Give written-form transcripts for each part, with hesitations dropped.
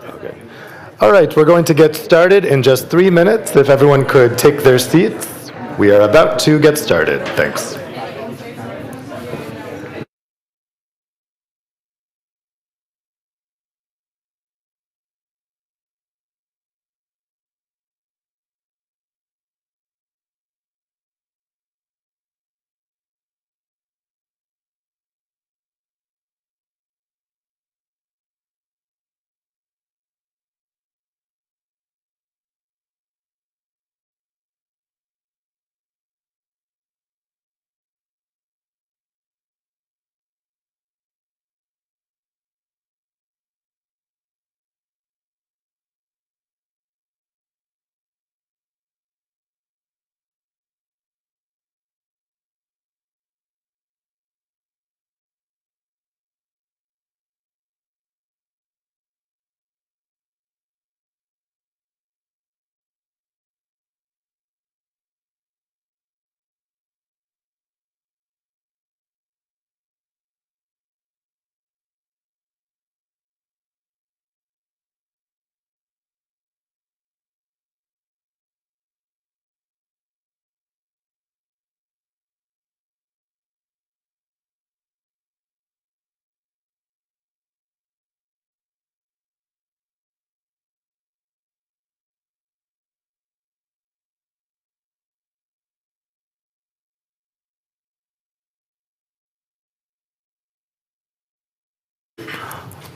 Okay. All right, we're going to get started in just 3 minutes. If everyone could take their seats, we are about to get started. Thanks.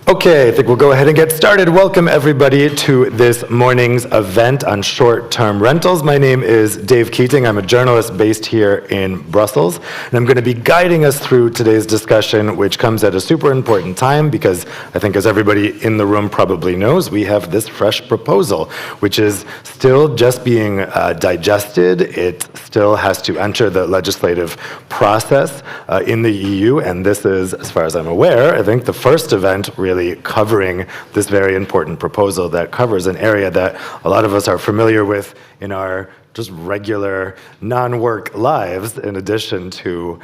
Okay, I think we'll go ahead and get started. Welcome everybody to this morning's event on short-term rentals. My name is Dave Keating. I'm a journalist based here in Brussels, and I'm going to be guiding us through today's discussion, which comes at a super important time because I think, as everybody in the room probably knows, we have this fresh proposal, which is still just being digested. It still has to enter the legislative process in the EU, and this is, as far as I'm aware, I think the first event really covering this very important proposal that covers an area that a lot of us are familiar with in our just regular non-work lives, in addition to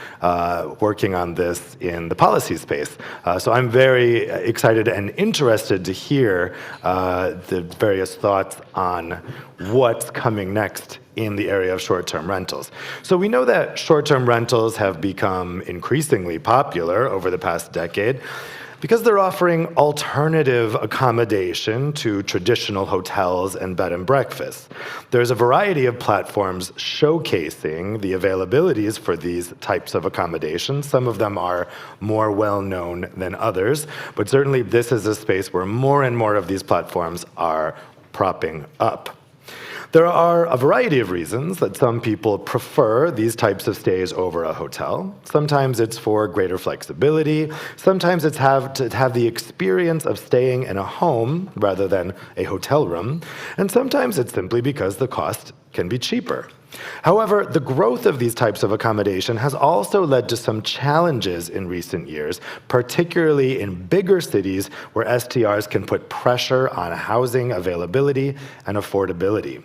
working on this in the policy space. So I'm very excited and interested to hear the various thoughts on what's coming next in the area of short-term rentals. So we know that short-term rentals have become increasingly popular over the past decade, because they're offering alternative accommodation to traditional hotels and bed and breakfasts. There's a variety of platforms showcasing the availabilities for these types of accommodations. Some of them are more well-known than others, but certainly this is a space where more and more of these platforms are propping up. There are a variety of reasons that some people prefer these types of stays over a hotel. Sometimes it's for greater flexibility. Sometimes it's to have the experience of staying in a home rather than a hotel room. And sometimes it's simply because the cost can be cheaper. However, the growth of these types of accommodation has also led to some challenges in recent years, particularly in bigger cities where STRs can put pressure on housing availability and affordability.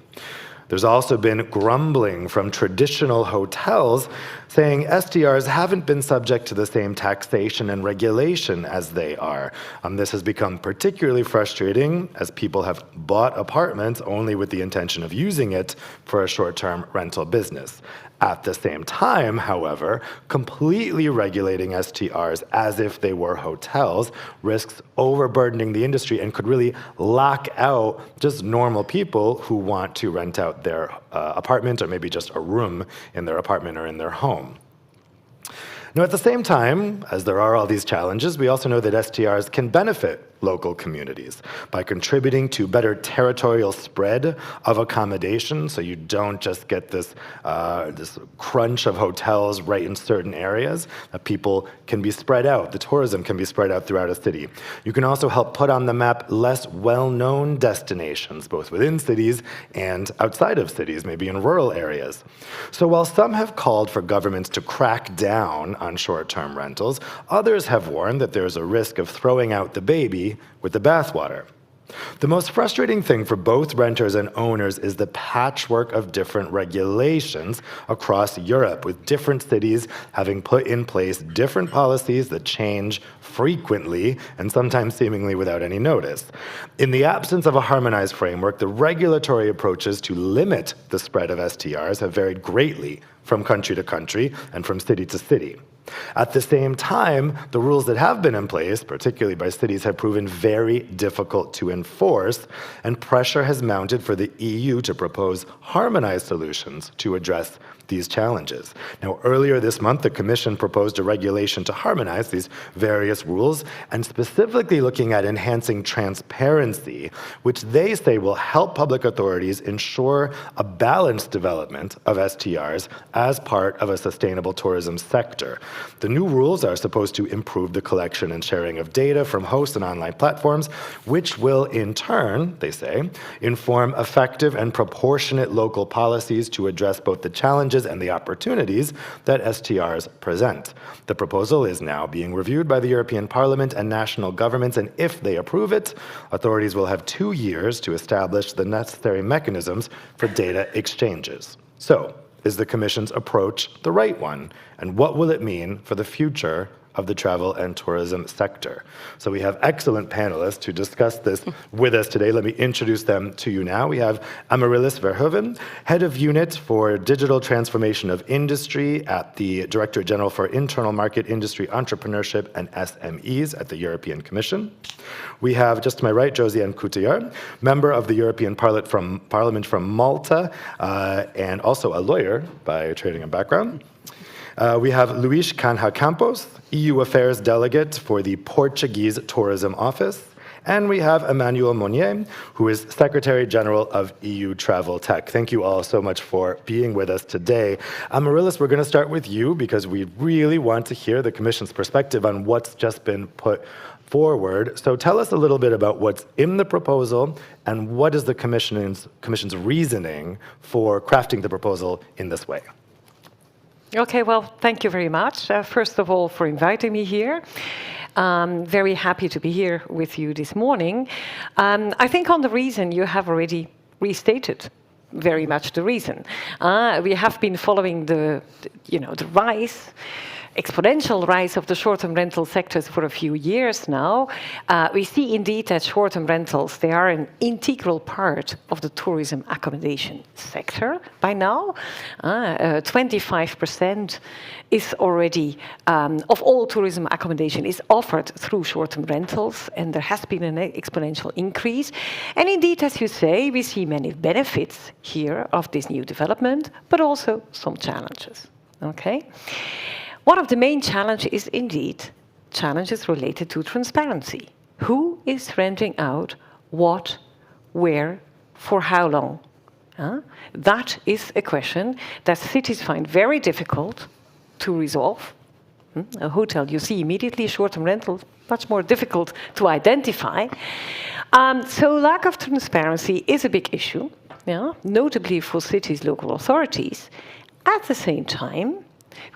There's also been grumbling from traditional hotels saying STRs haven't been subject to the same taxation and regulation as they are. This has become particularly frustrating as people have bought apartments only with the intention of using it for a short-term rental business. At the same time, however, completely regulating STRs as if they were hotels risks overburdening the industry and could really lock out just normal people who want to rent out their apartment or maybe just a room in their apartment or in their home. Now, at the same time, as there are all these challenges, we also know that STRs can benefit local communities by contributing to better territorial spread of accommodation, so you don't just get this crunch of hotels right in certain areas, that people can be spread out, the tourism can be spread out throughout a city. You can also help put on the map less well-known destinations, both within cities and outside of cities, maybe in rural areas. So while some have called for governments to crack down on short-term rentals, others have warned that there's a risk of throwing out the baby with the bathwater. The most frustrating thing for both renters and owners is the patchwork of different regulations across Europe, with different cities having put in place different policies that change frequently and sometimes seemingly without any notice. In the absence of a harmonized framework, the regulatory approaches to limit the spread of STRs have varied greatly from country to country and from city to city. At the same time, the rules that have been in place, particularly by cities, have proven very difficult to enforce, and pressure has mounted for the EU to propose harmonized solutions to address these challenges. Now, earlier this month, the Commission proposed a regulation to harmonize these various rules, and specifically looking at enhancing transparency, which they say will help public authorities ensure a balanced development of STRs as part of a sustainable tourism sector. The new rules are supposed to improve the collection and sharing of data from hosts and online platforms, which will in turn, they say, inform effective and proportionate local policies to address both the challenges and the opportunities that STRs present. The proposal is now being reviewed by the European Parliament and national governments, and if they approve it, authorities will have 2 years to establish the necessary mechanisms for data exchanges. So, is the Commission's approach the right one? And what will it mean for the future of the travel and tourism sector? So we have excellent panelists to discuss this with us today. Let me introduce them to you now. We have Amaryllis Verhoeven, Head of Unit for Digital Transformation of Industry at the Director General for Internal Market, Industry, Entrepreneurship, and SMEs at the European Commission. We have, just to my right, Josiane Coutillard, member of the European Parliament from Malta, and also a lawyer by training and background. We have Luis Canja Campos, EU Affairs Delegate for the Portuguese Tourism Office. And we have Emmanuel Monnier, who is Secretary General of EU Travel Tech. Thank you all so much for being with us today. Amaryllis, we're going to start with you because we really want to hear the Commission's perspective on what's just been put forward. So tell us a little bit about what's in the proposal and what is the Commission's reasoning for crafting the proposal in this way. Okay, well, thank you very much, first of all, for inviting me here. Very happy to be here with you this morning. I think on the reason you have already restated very much the reason. We have been following the exponential rise of the short-term rental sectors for a few years now. We see indeed that short-term rentals, they are an integral part of the tourism accommodation sector by now. 25% is already, of all tourism accommodation is offered through short-term rentals, and there has been an exponential increase. And indeed, as you say, we see many benefits here of this new development, but also some challenges, okay? One of the main challenges is indeed challenges related to transparency. Who is renting out what, where, for how long? That is a question that cities find very difficult to resolve. A hotel, you see immediately, short-term rental, much more difficult to identify. So lack of transparency is a big issue, notably for cities, local authorities. At the same time,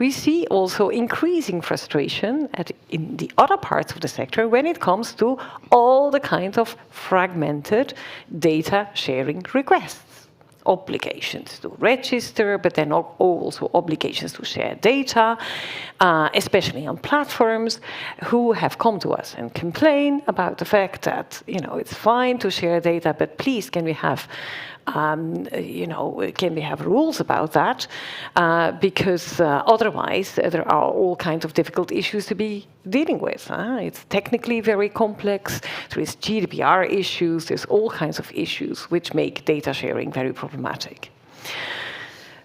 we see also increasing frustration in the other parts of the sector when it comes to all the kinds of fragmented data sharing requests. Obligations to register, but then also obligations to share data, especially on platforms who have come to us and complain about the fact that, it's fine to share data, but please can we have rules about that? Because otherwise there are all kinds of difficult issues to be dealing with. It's technically very complex. There is GDPR issues. There's all kinds of issues which make data sharing very problematic.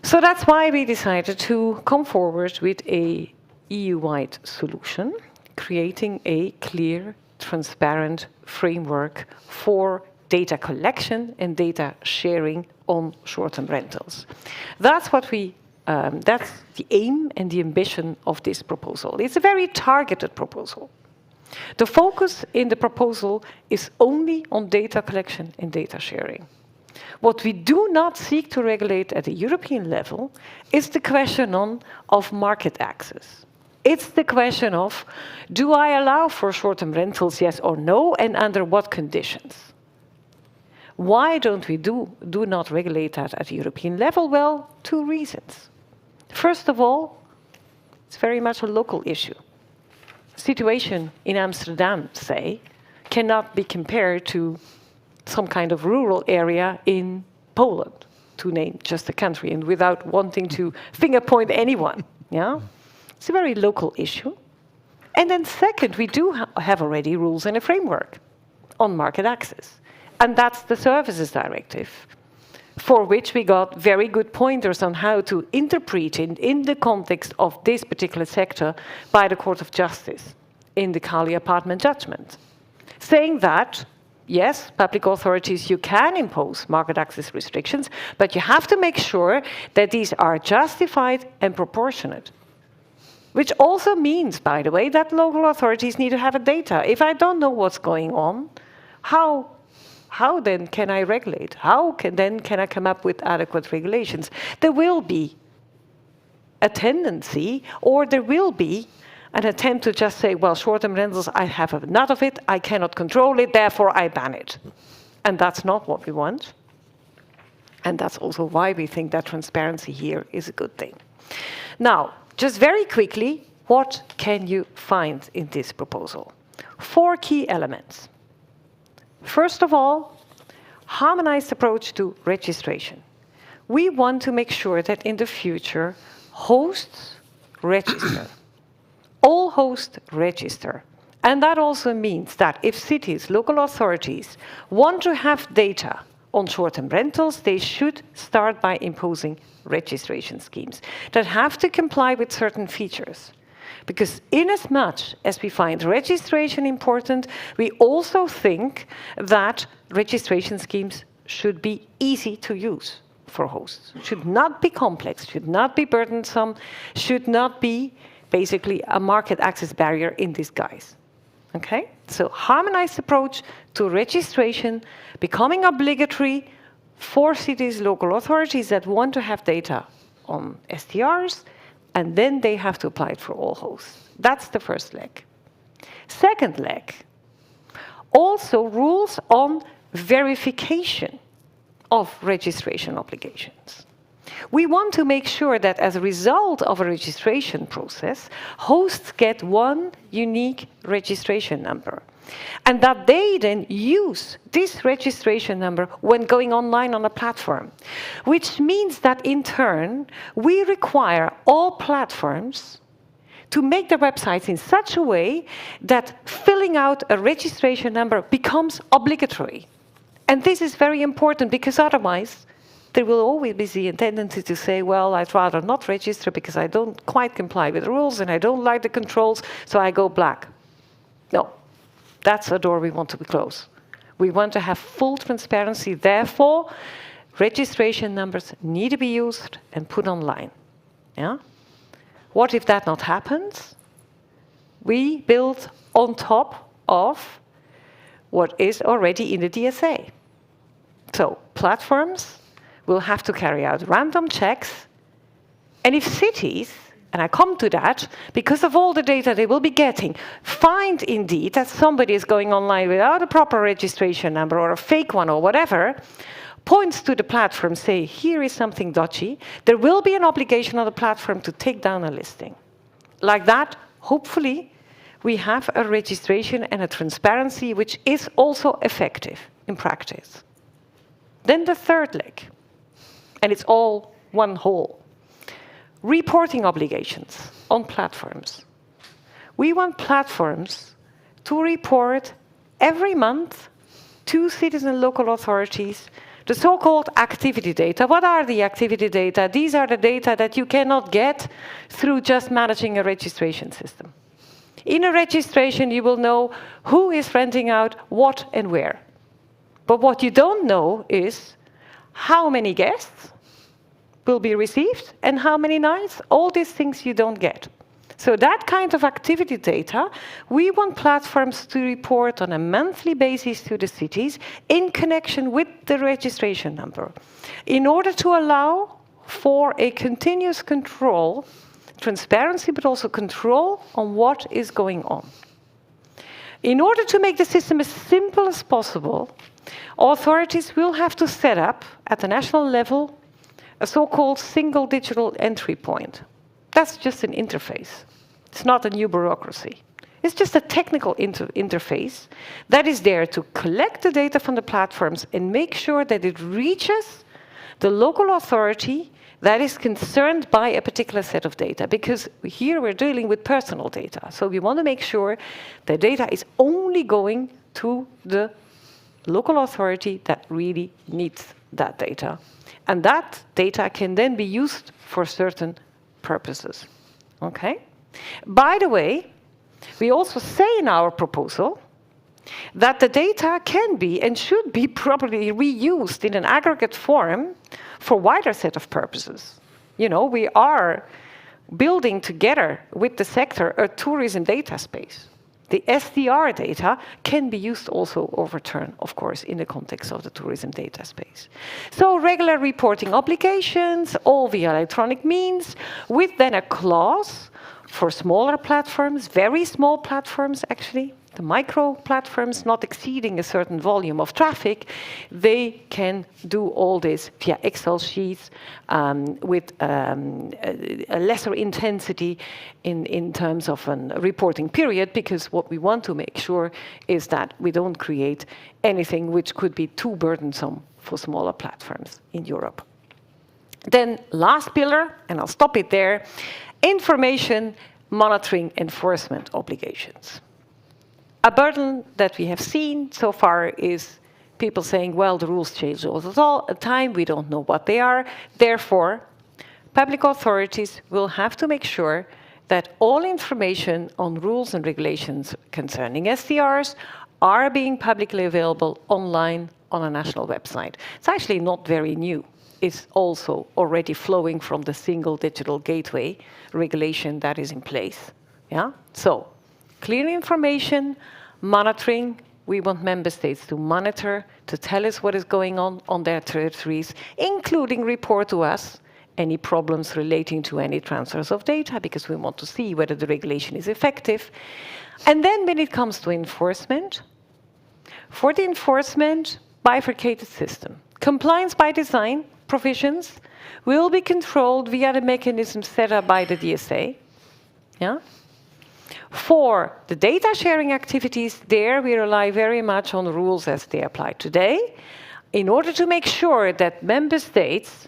So that's why we decided to come forward with a EU-wide solution, creating a clear, transparent framework for data collection and data sharing on short-term rentals. That's that's the aim and the ambition of this proposal. It's a very targeted proposal. The focus in the proposal is only on data collection and data sharing. What we do not seek to regulate at a European level is the question of market access. It's the question of, do I allow for short-term rentals, yes or no, and under what conditions? Why don't we do not regulate that at the European level? Well, two reasons. First of all, it's very much a local issue. The situation in Amsterdam, say, cannot be compared to some kind of rural area in Poland, to name just a country, and without wanting to finger point anyone. Yeah? It's a very local issue. And then second, we do have already rules and a framework on market access. And that's the Services Directive, for which we got very good pointers on how to interpret it in the context of this particular sector by the Court of Justice in the Cali apartment judgment, saying that, yes, public authorities, you can impose market access restrictions, but you have to make sure that these are justified and proportionate. Which also means, by the way, that local authorities need to have a data. If I don't know what's going on, how then can I regulate? How can I come up with adequate regulations? There will be a tendency, or there will be an attempt to just say, well, short-term rentals, I have enough of it, I cannot control it, therefore I ban it. And that's not what we want. And that's also why we think that transparency here is a good thing. Now, just very quickly, what can you find in this proposal? 4 key elements. First of all, harmonized approach to registration. We want to make sure that in the future, hosts register. All hosts register. And that also means that if cities, local authorities want to have data on short-term rentals, they should start by imposing registration schemes that have to comply with certain features. Because inasmuch as we find registration important, we also think that registration schemes should be easy to use for hosts. Should not be complex, should not be burdensome, should not be basically a market access barrier in disguise. Okay? So harmonized approach to registration becoming obligatory for cities, local authorities that want to have data on STRs, and then they have to apply it for all hosts. That's the first leg. Second leg, also rules on verification of registration obligations. We want to make sure that as a result of a registration process, hosts get one unique registration number, and that they then use this registration number when going online on a platform, which means that in turn, we require all platforms to make their websites in such a way that filling out a registration number becomes obligatory. And this is very important because otherwise, there will always be a tendency to say, well, I'd rather not register because I don't quite comply with the rules and I don't like the controls, so I go black. No, that's a door we want to close. We want to have full transparency. Therefore, registration numbers need to be used and put online. Yeah? What if that not happens? We build on top of what is already in the DSA. So platforms will have to carry out random checks. And if cities, and I come to that, because of all the data they will be getting, find indeed that somebody is going online without a proper registration number or a fake one or whatever, points to the platform, say, here is something dodgy, there will be an obligation on the platform to take down a listing. Like that, hopefully, we have a registration and a transparency which is also effective in practice. Then the third leg, and it's all one whole. Reporting obligations on platforms. We want platforms to report every month to cities and local authorities the so-called activity data. What are the activity data? These are the data that you cannot get through just managing a registration system. In a registration, you will know who is renting out what and where. But what you don't know is how many guests will be received and how many nights. All these things you don't get. So that kind of activity data, we want platforms to report on a monthly basis to the cities in connection with the registration number, in order to allow for a continuous control, transparency, but also control on what is going on. In order to make the system as simple as possible, authorities will have to set up, at the national level, a so-called single digital entry point. That's just an interface. It's not a new bureaucracy. It's just a technical interface that is there to collect the data from the platforms and make sure that it reaches the local authority that is concerned by a particular set of data. Because here we're dealing with personal data. So we want to make sure the data is only going to the local authority that really needs that data. And that data can then be used for certain purposes. Okay? By the way, we also say in our proposal that the data can be and should be properly reused in an aggregate form for a wider set of purposes. You know, we are building together with the sector a tourism data space. The STR data can be used also over turn, of course, in the context of the tourism data space. So regular reporting obligations, all via electronic means, with then a clause for smaller platforms, very small platforms actually, the micro platforms not exceeding a certain volume of traffic, they can do all this via Excel sheets with a lesser intensity in terms of a reporting period, because what we want to make sure is that we don't create anything which could be too burdensome for smaller platforms in Europe. Then last pillar, and I'll stop it there, information monitoring enforcement obligations. A burden that we have seen so far is people saying, well, the rules change all the time, we don't know what they are. Therefore, public authorities will have to make sure that all information on rules and regulations concerning STRs are being publicly available online on a national website. It's actually not very new. It's also already flowing from the single digital gateway regulation that is in place. Yeah? So, clear information, monitoring. We want member states to monitor, to tell us what is going on their territories, including report to us any problems relating to any transfers of data, because we want to see whether the regulation is effective. And then when it comes to enforcement, for the enforcement, bifurcated system. Compliance by design provisions will be controlled via the mechanism set up by the DSA. Yeah? For the data sharing activities, there we rely very much on the rules as they apply today, in order to make sure that member states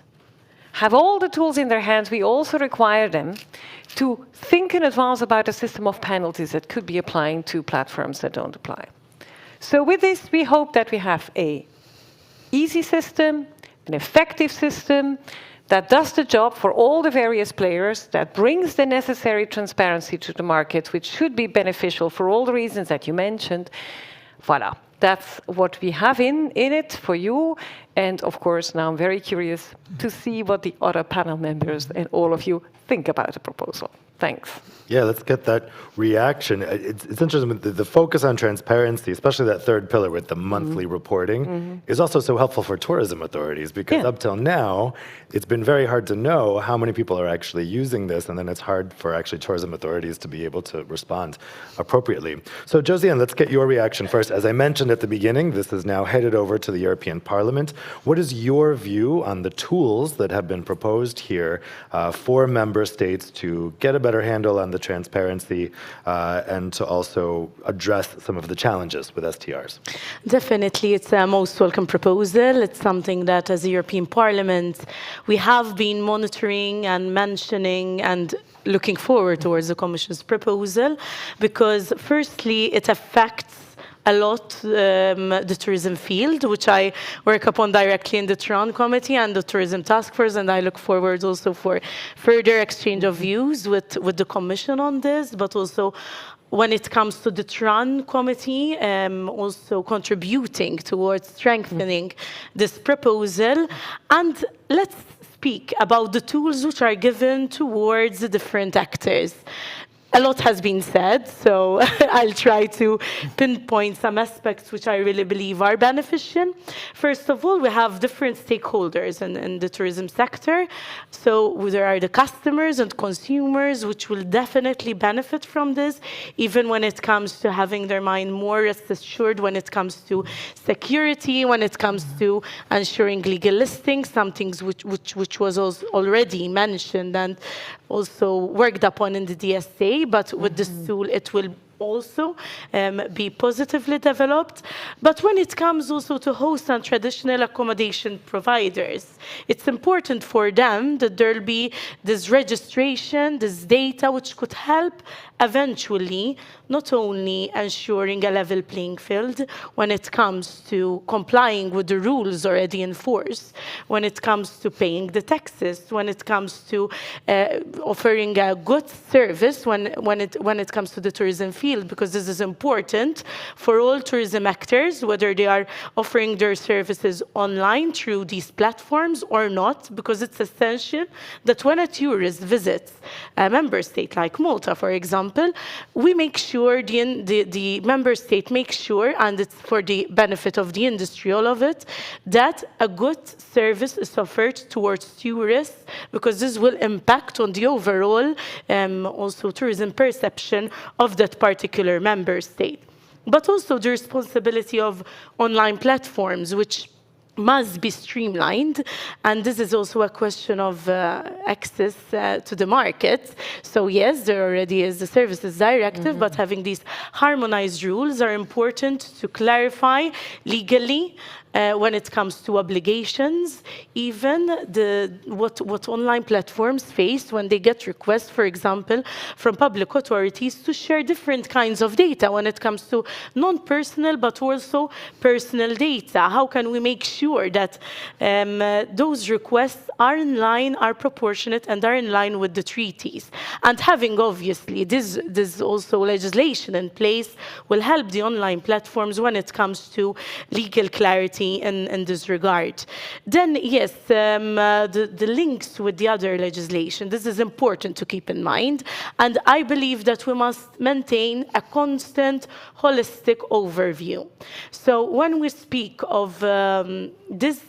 have all the tools in their hands. We also require them to think in advance about a system of penalties that could be applying to platforms that don't apply. So with this, we hope that we have an easy system, an effective system that does the job for all the various players, that brings the necessary transparency to the market, which should be beneficial for all the reasons that you mentioned. Voilà, that's what we have in it for you. And of course, now I'm very curious to see what the other panel members and all of you think about the proposal. Thanks. Yeah, let's get that reaction. It's interesting, the focus on transparency, especially that third pillar with the monthly reporting, is also so helpful for tourism authorities, because up till now, it's been very hard to know how many people are actually using this, and then it's hard for actually tourism authorities to be able to respond appropriately. So Josiane, let's get your reaction first. As I mentioned at the beginning, this is now headed over to the European Parliament. What is your view on the tools that have been proposed here for member states to get a better handle on the transparency and to also address some of the challenges with STRs? Definitely, it's a most welcome proposal. It's something that as a European Parliament, we have been monitoring and mentioning and looking forward towards the Commission's proposal, because firstly, it affects a lot the tourism field, which I work upon directly in the TRAN committee and the tourism task force, and I look forward also for further exchange of views with the Commission on this, but also when it comes to the TRAN committee, also contributing towards strengthening this proposal. And let's speak about the tools which are given towards the different actors. A lot has been said, so I'll try to pinpoint some aspects which I really believe are beneficial. First of all, we have different stakeholders in the tourism sector. So there are the customers and consumers, which will definitely benefit from this, even when it comes to having their mind more rest assured when it comes to security, when it comes to ensuring legal listings, some things which was also already mentioned and also worked upon in the DSA, but with this tool it will also be positively developed. But when it comes also to host and traditional accommodation providers, it's important for them that there'll be this registration, this data, which could help eventually not only ensuring a level playing field when it comes to complying with the rules already in force, when it comes to paying the taxes, when it comes to offering a good service when it comes to the tourism field, because this is important for all tourism actors, whether they are offering their services online through these platforms or not, because it's essential that when a tourist visits a member state like Malta, for example, we make sure the member state makes sure, and it's for the benefit of the industry, all of it, that a good service is offered towards tourists, because this will impact on the overall also tourism perception of that particular member state. But also the responsibility of online platforms, which must be streamlined, and this is also a question of access to the market. So yes, there already is the Services Directive, but having these harmonized rules are important to clarify legally when it comes to obligations, even what online platforms face when they get requests, for example, from public authorities to share different kinds of data when it comes to non-personal but also personal data. How can we make sure that those requests are in line, are proportionate, and are in line with the treaties? And having, obviously, this also legislation in place will help the online platforms when it comes to legal clarity in this regard. Then, yes, the links with the other legislation, this is important to keep in mind. And I believe that we must maintain a constant, holistic overview. So when we speak of this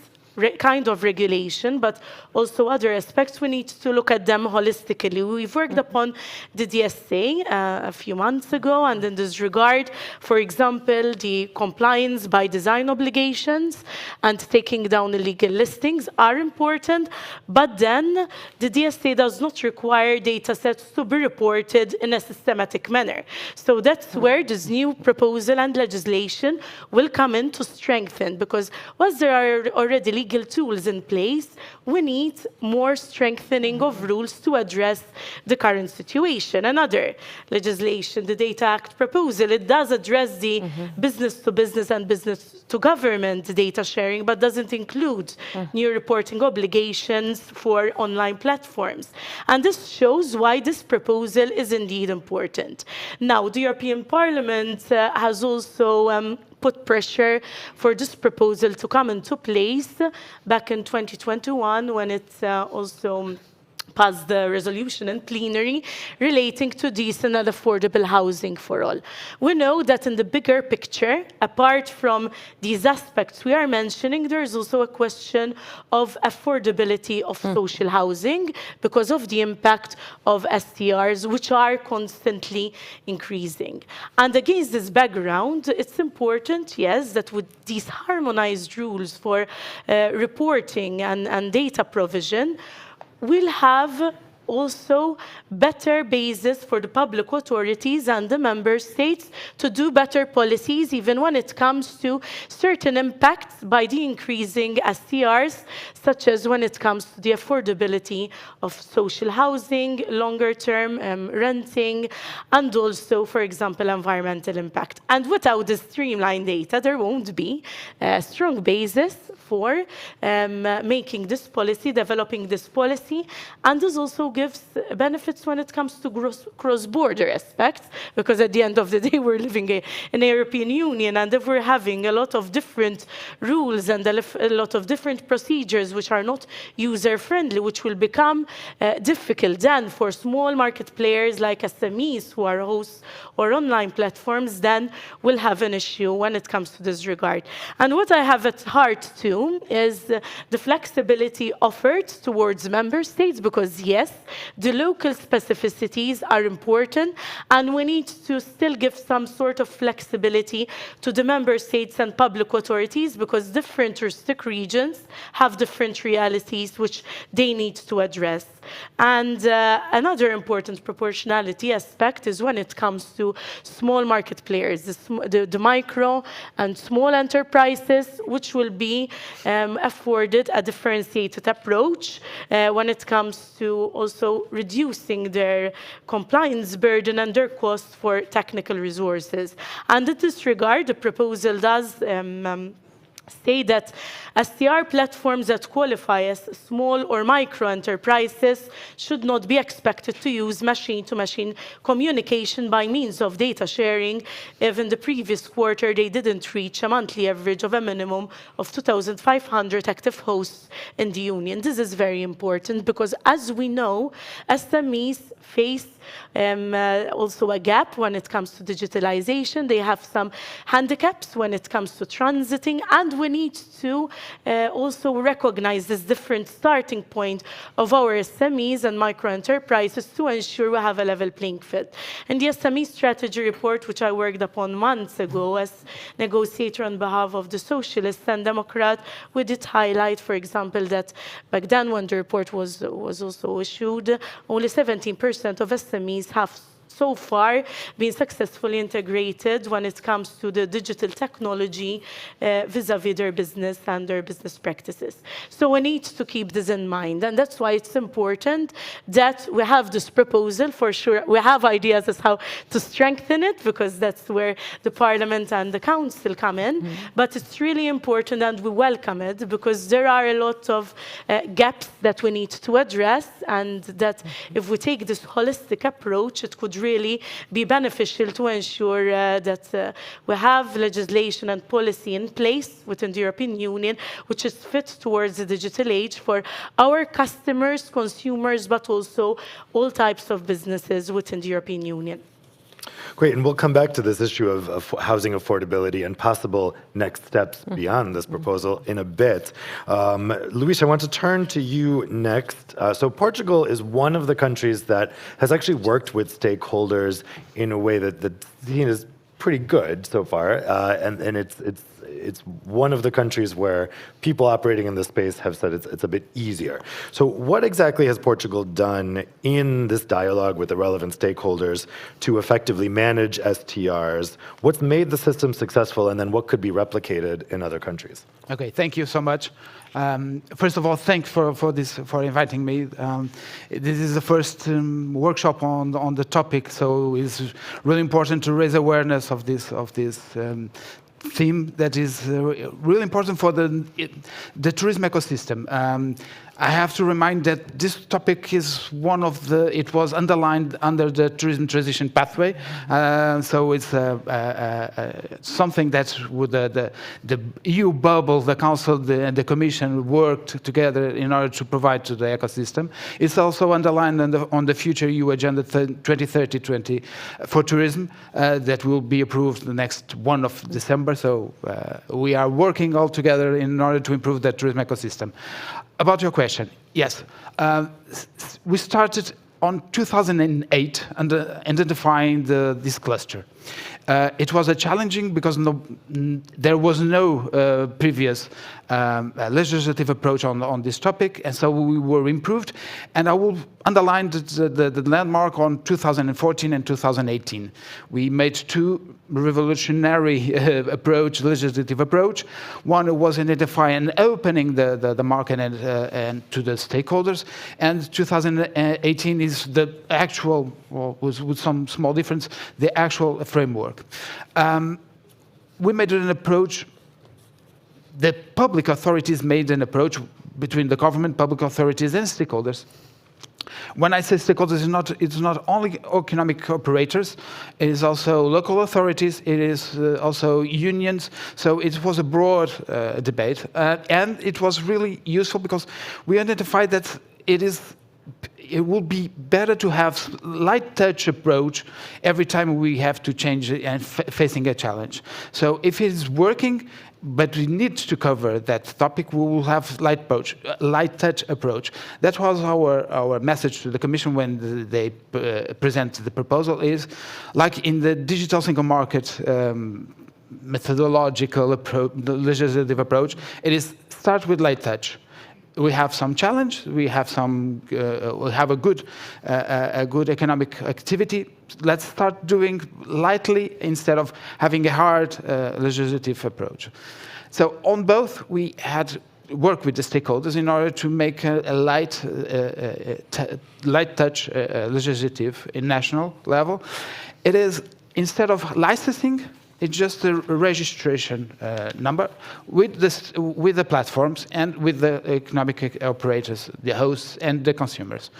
kind of regulation, but also other aspects, we need to look at them holistically. We've worked upon the DSA a few months ago, and in this regard, for example, the compliance by design obligations and taking down illegal listings are important, but then the DSA does not require data sets to be reported in a systematic manner. So that's where this new proposal and legislation will come in to strengthen, because once there are already legal tools in place, we need more strengthening of rules to address the current situation. Another legislation, the Data Act proposal, it does address the business-to-business and business-to-government data sharing, but doesn't include new reporting obligations for online platforms. And this shows why this proposal is indeed important. Now, the European Parliament has also put pressure for this proposal to come into place back in 2021, when it also passed the resolution in plenary relating to decent and affordable housing for all. We know that in the bigger picture, apart from these aspects we are mentioning, there is also a question of affordability of social housing because of the impact of STRs, which are constantly increasing. And against this background, it's important, yes, that with these harmonized rules for reporting and data provision, we'll have also better basis for the public authorities and the member states to do better policies, even when it comes to certain impacts by the increasing STRs, such as when it comes to the affordability of social housing, longer-term renting, and also, for example, environmental impact. And without the streamlined data, there won't be a strong basis for making this policy, developing this policy, and this also gives benefits when it comes to cross-border aspects, because at the end of the day, we're living in the European Union, and if we're having a lot of different rules and a lot of different procedures which are not user-friendly, which will become difficult then for small market players like SMEs who are hosts or online platforms, then we'll have an issue when it comes to this regard. And what I have at heart too is the flexibility offered towards member states, because yes, the local specificities are important, and we need to still give some sort of flexibility to the member states and public authorities, because different touristic regions have different realities which they need to address. And another important proportionality aspect is when it comes to small market players, the micro and small enterprises, which will be afforded a differentiated approach when it comes to also reducing their compliance burden and their costs for technical resources. And in this regard, the proposal does say that STR platforms that qualify as small or micro enterprises should not be expected to use machine-to-machine communication by means of data sharing if in the previous quarter they didn't reach a monthly average of a minimum of 2,500 active hosts in the union. This is very important because, as we know, SMEs face also a gap when it comes to digitalization. They have some handicaps when it comes to transiting, and we need to also recognize this different starting point of our SMEs and micro enterprises to ensure we have a level playing field. In the SME strategy report, which I worked upon months ago as negotiator on behalf of the Socialists and Democrats, we did highlight, for example, that back then when the report was also issued, only 17% of SMEs have so far been successfully integrated when it comes to the digital technology vis-a-vis their business and their business practices. So we need to keep this in mind, and that's why it's important that we have this proposal. For sure, we have ideas as how to strengthen it, because that's where the Parliament and the Council come in, but it's really important and we welcome it, because there are a lot of gaps that we need to address, and that if we take this holistic approach, it could really be beneficial to ensure that we have legislation and policy in place within the European Union which is fit towards the digital age for our customers, consumers, but also all types of businesses within the European Union. Great, and we'll come back to this issue of housing affordability and possible next steps beyond this proposal in a bit. Luis, I want to turn to you next. So Portugal is one of the countries that has actually worked with stakeholders in a way that the scene is pretty good so far, and it's one of the countries where people operating in this space have said it's a bit easier. So what exactly has Portugal done in this dialogue with the relevant stakeholders to effectively manage STRs? What's made the system successful, and then what could be replicated in other countries? Okay, thank you so much. First of all, thanks for inviting me. This is the first workshop on the topic, so it's really important to raise awareness of this theme that is really important for the tourism ecosystem. I have to remind that this topic is one of it was underlined under the tourism transition pathway. So it's something that would the EU bubble, the Council, and the Commission worked together in order to provide to the ecosystem. It's also underlined on the future EU Agenda 2030 for tourism that will be approved the next 1 of December. So we are working all together in order to improve the tourism ecosystem. About your question, yes, we started on 2008 identifying this cluster. It was a challenging because there was no previous legislative approach on this topic, and so we were improved. And I will underline the landmark on 2014 and 2018. We made 2 revolutionary legislative approach. One was identifying and opening the market and to the stakeholders, and 2018 is the actual, with some small difference, the actual framework. We made an approach the public authorities made an approach between the government, public authorities, and stakeholders. When I say stakeholders, it's not only economic operators, it is also local authorities, it is also unions. So it was a broad debate, and it was really useful because we identified that it would be better to have light touch approach every time we have to change it and facing a challenge. So if it is working, but we need to cover that topic, we will have light touch approach. That was our message to the Commission when they presented the proposal, is like in the digital single market methodological approach, the legislative approach, it is start with light touch. We have some challenge. We have a good economic activity. Let's start doing lightly instead of having a hard legislative approach. So on both, we had worked with the stakeholders in order to make a light touch legislative in national level. It is, instead of licensing, it's just a registration number with the platforms and with the economic operators, the hosts and the consumers.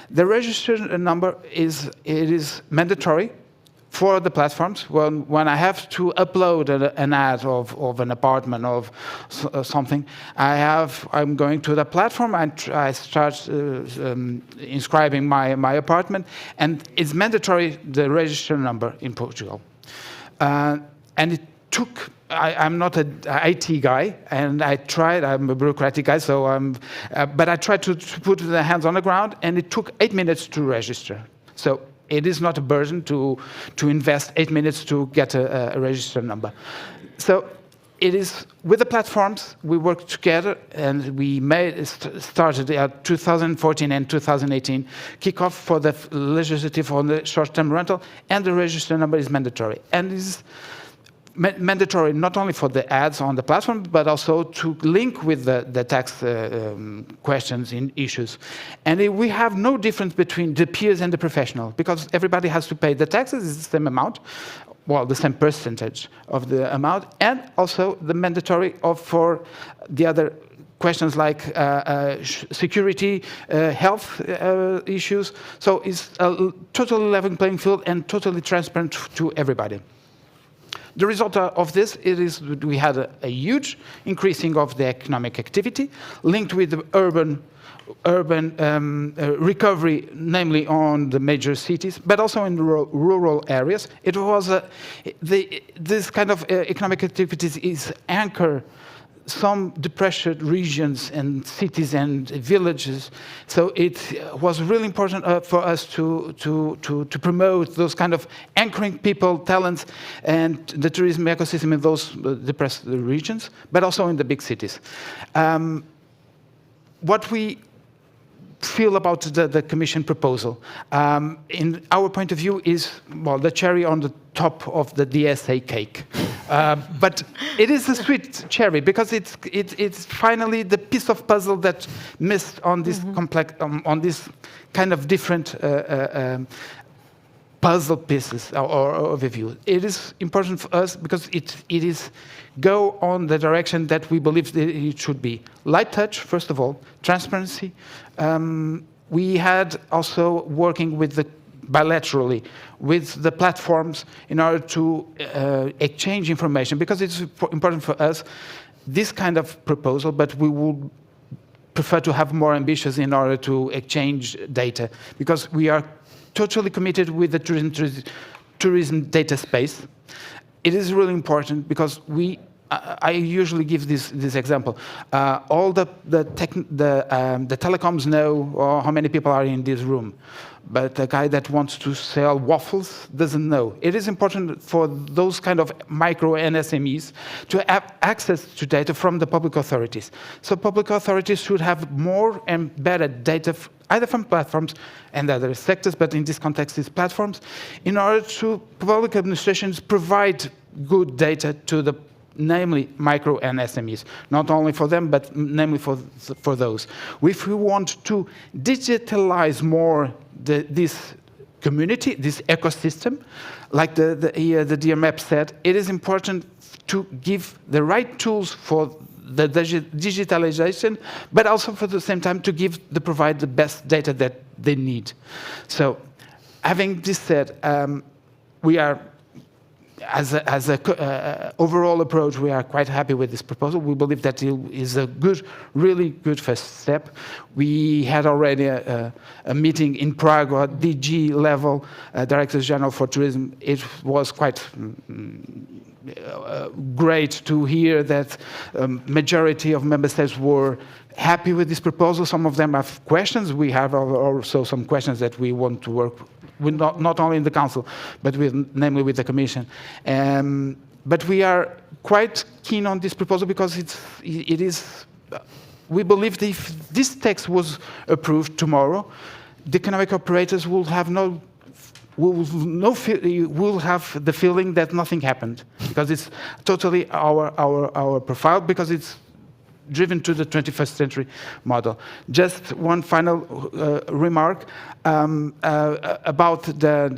The registration number is mandatory for the platforms. When I have to upload an ad of an apartment of something, I'm going to the platform and I start inscribing my apartment, and it's mandatory the registration number in Portugal. And it took, I'm not an IT guy, and I'm a bureaucratic guy, but I tried to put the hands on the ground, and it took 8 minutes to register. So it is not a burden to invest 8 minutes to get a register number. So it is with the platforms, we worked together, and we started at 2014 and 2018 kickoff for the legislative on the short-term rental, and the register number is mandatory. And is mandatory not only for the ads on the platform, but also to link with the tax questions and issues. And we have no difference between the peers and the professional, because everybody has to pay the taxes, it's the same amount, well, the same percentage of the amount, and also the mandatory for the other questions like security, health issues. So it's a totally level playing field and totally transparent to everybody. The result of this is we had a huge increasing of the economic activity linked with the urban recovery, namely on the major cities, but also in the rural areas. It was this kind of economic activities is anchor some depressed regions and cities and villages. So it was really important for us to promote those kind of anchoring people, talents, and the tourism ecosystem in those depressed regions, but also in the big cities. What we feel about the Commission proposal, in our point of view, is, well, the cherry on the top of the DSA cake. But it is a sweet cherry because it's finally the piece of puzzle that missed on this complex, on this kind of different puzzle pieces or overview. It is important for us because it is go on the direction that we believe that it should be. Light touch, first of all, transparency. We had also working with bilaterally with the platforms in order to exchange information, because it's important for us, this kind of proposal, but we would prefer to have more ambitious in order to exchange data, because we are totally committed with the tourism data space. It is really important because I usually give this example. All the telecoms know how many people are in this room, but the guy that wants to sell waffles doesn't know. It is important for those kind of micro and SMEs to have access to data from the public authorities. So public authorities should have more and better data, either from platforms and other sectors, but in this context, it's platforms, in order to public administrations provide good data to the namely micro and SMEs, not only for them, but namely for those. If we want to digitalize more this community, this ecosystem, like the dear map said, it is important to give the right tools for the digitalization, but also for the same time to provide the best data that they need. So, having this said, we are, as a overall approach, we are quite happy with this proposal. We believe that it is a really good first step. We had already a meeting in Prague at DG level, Directors General for Tourism. It was quite great to hear that majority of member states were happy with this proposal. Some of them have questions. We have also some questions that we want to work with, not only in the Council, but namely with the Commission. But we are quite keen on this proposal because it is. We believe that if this text was approved tomorrow, the economic operators will have will have the feeling that nothing happened, because it's totally our profile, because it's driven to the 21st century model. Just one final remark about the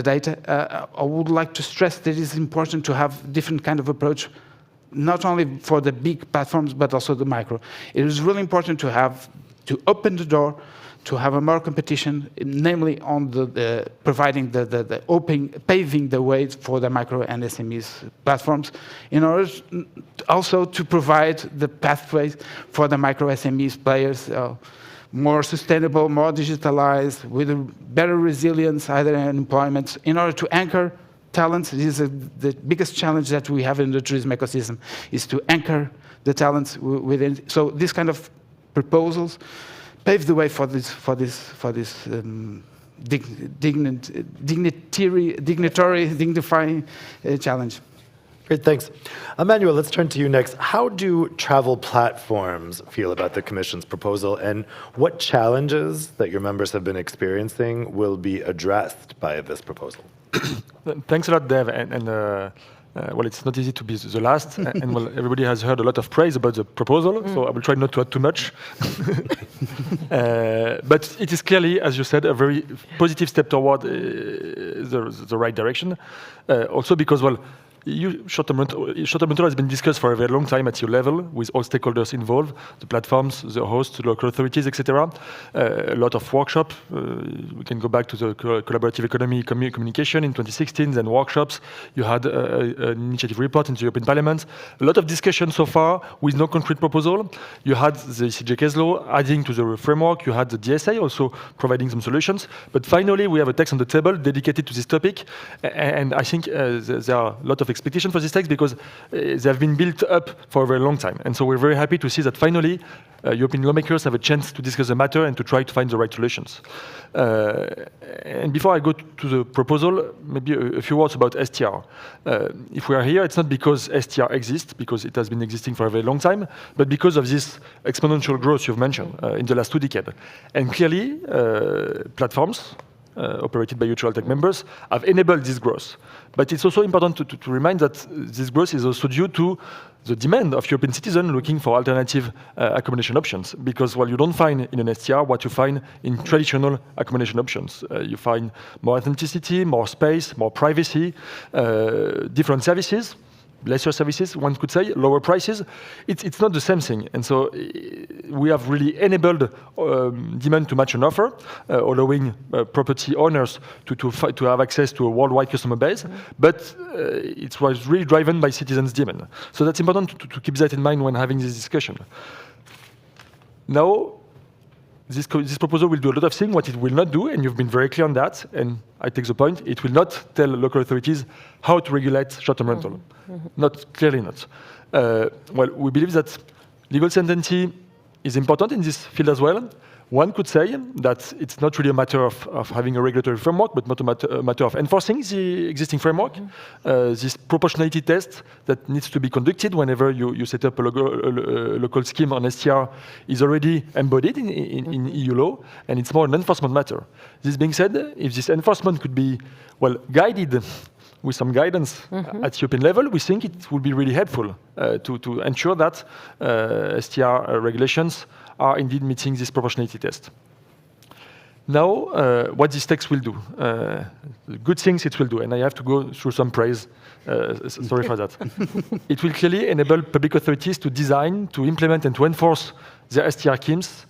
data. I would like to stress that it is important to have different kind of approach, not only for the big platforms, but also the micro. It is really important to open the door, to have a more competition, namely on providing paving the way for the micro and SMEs platforms, in order also to provide the pathways for the micro SMEs players, more sustainable, more digitalized, with a better resilience, either in employment, in order to anchor talents. This is the biggest challenge that we have in the tourism ecosystem, is to anchor the talents within. So this kind of proposals pave the way for this dignifying challenge. Great, thanks. Emmanuel, let's turn to you next. How do travel platforms feel about the Commission's proposal, and what challenges that your members have been experiencing will be addressed by this proposal? Thanks a lot, Dev. Well, it's not easy to be the last, and well, everybody has heard a lot of praise about the proposal, so I will try not to add too much. But it is clearly, as you said, a very positive step toward the right direction. Also because, well, short-term rental has been discussed for a very long time at your level, with all stakeholders involved, the platforms, the hosts, the local authorities, etc. A lot of workshops. We can go back to the collaborative economy communication in 2016, then workshops. You had an initiative report in the European Parliament. A lot of discussion so far with no concrete proposal. You had the CJ case law adding to the framework. You had the DSA also providing some solutions. But finally, we have a text on the table dedicated to this topic. And I think there are a lot of expectation for this text, because they have been built up for a very long time. And so we're very happy to see that finally European lawmakers have a chance to discuss the matter and to try to find the right solutions. And before I go to the proposal, maybe a few words about STR. If we are here, it's not because STR exists, because it has been existing for a very long time, but because of this exponential growth you've mentioned in the last 2 decades. And clearly, platforms operated by Neutral Tech members have enabled this growth. But it's also important to remind that this growth is also due to the demand of European citizens looking for alternative accommodation options. Because while you don't find in an STR what you find in traditional accommodation options, you find more authenticity, more space, more privacy, different services, lesser services, one could say, lower prices. It's not the same thing. And so we have really enabled demand to match an offer, allowing property owners to have access to a worldwide customer base. But it was really driven by citizens' demand. So that's important to keep that in mind when having this discussion. Now, this proposal will do a lot of things. What it will not do, and you've been very clear on that, and I take the point, it will not tell local authorities how to regulate short-term rental. Clearly not. Well, we believe that legal certainty is important in this field as well. One could say that it's not really a matter of having a regulatory framework, but not a matter of enforcing the existing framework. This proportionality test that needs to be conducted whenever you set up a local scheme on STR is already embodied in EU law, and it's more an enforcement matter. This being said, if this enforcement could be, well, guided with some guidance at European level, we think it would be really helpful to ensure that STR regulations are indeed meeting this proportionality test. Now, what this text will do, good things it will do, and I have to go through some praise, sorry for that. It will clearly enable public authorities to design, to implement, and to enforce their STR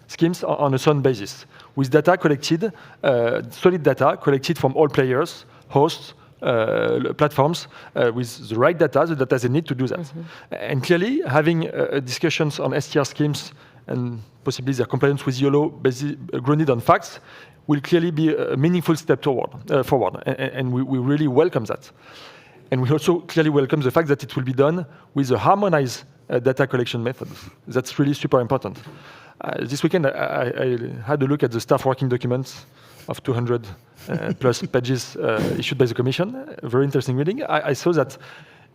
schemes on a sound basis, with data collected, solid data collected from all players, hosts, platforms, with the right data, the data they need to do that. And clearly, having discussions on STR schemes and possibly their compliance with YOLO grounded on facts will clearly be a meaningful step forward. And we really welcome that. And we also clearly welcome the fact that it will be done with a harmonized data collection method. That's really super important. This weekend, I had a look at the staff working documents of 200 plus pages issued by the Commission. A very interesting reading. I saw that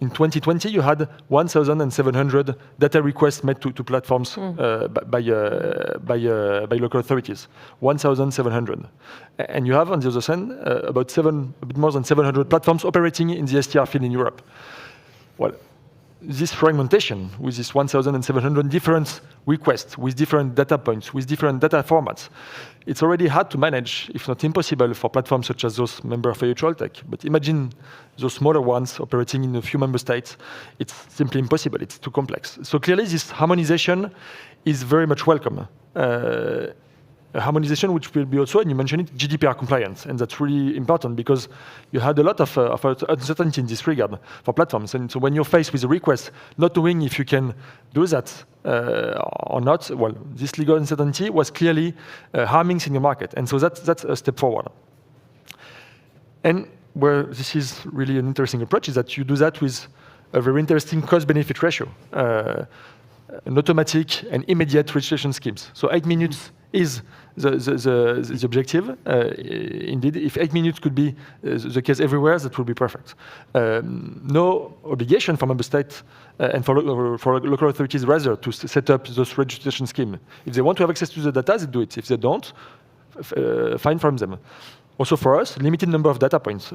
in 2020, you had 1,700 data requests made to platforms by local authorities. 1,700. And you have, on the other hand, a bit more than 700 platforms operating in the STR field in Europe. Well, this fragmentation with this 1,700 different requests, with different data points, with different data formats, it's already hard to manage, if not impossible, for platforms such as those member of EU Trolltech. But imagine those smaller ones operating in a few member states. It's simply impossible. It's too complex. So clearly, this harmonization is very much welcome. A harmonization which will be also, and you mentioned it, GDPR compliant, and that's really important because you had a lot of uncertainty in this regard for platforms. And so when you're faced with a request, not knowing if you can do that or not, well, this legal uncertainty was clearly harming single market. And so that's a step forward. And where this is really an interesting approach is that you do that with a very interesting cost-benefit ratio. An automatic and immediate registration schemes. So 8 minutes is the objective. Indeed, if 8 minutes could be the case everywhere, that would be perfect. No obligation for member states and for local authorities rather to set up those registration schemes. If they want to have access to the data, they do it. If they don't, fine from them. Also for us, limited number of data points,